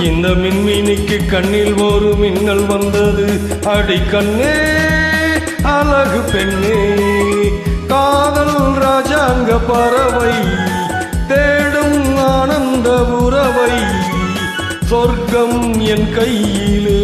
இந்த மின்மினிக்கு கண்ணில் ஒரு மின்னல் வந்தது. அடி கண்ணே அழகு பெண்ணே, காதல் ராஜாங்க பறவை தேடும் ஆனந்த உறவை, சொர்க்கம் என் கையிலே.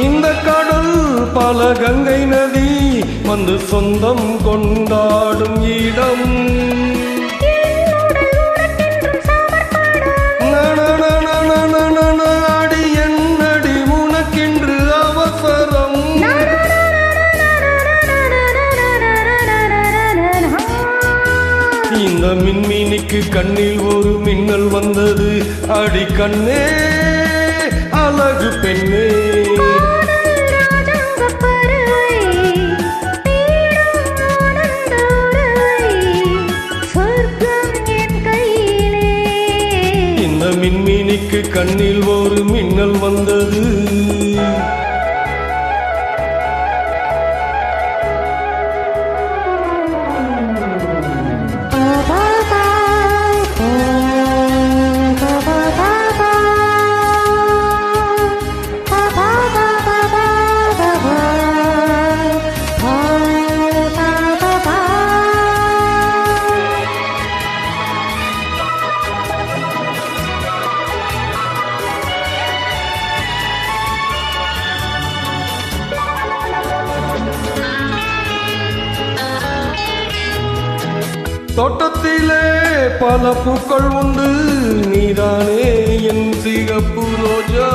இந்த கடல் பல கங்கை நதி வந்து சொந்தம் கொண்டாடும் இடம். அடி என்னடி உனக்கென்று அவசரம். இந்த மின்மினிக்கு கண்ணில் ஒரு மின்னல் வந்தது. அடி கண்ணே அழகு பெண்ணே, மின்மினிக்கு கண்ணில் ஒரு மின்னல் வந்தது. தோட்டத்திலே பல பூக்கள் உண்டு, நீதானே என் சிகப்பு ரோஜா.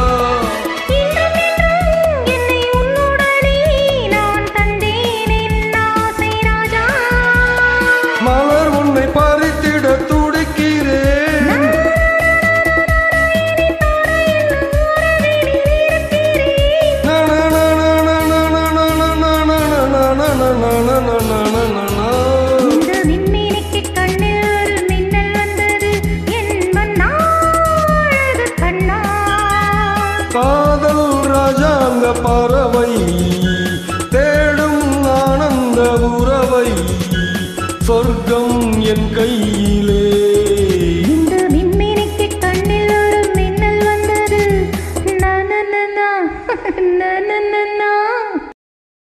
மலர் உன்னை பறித்திட துடிக்கிறேன். காதல் ராஜாங்க பறவை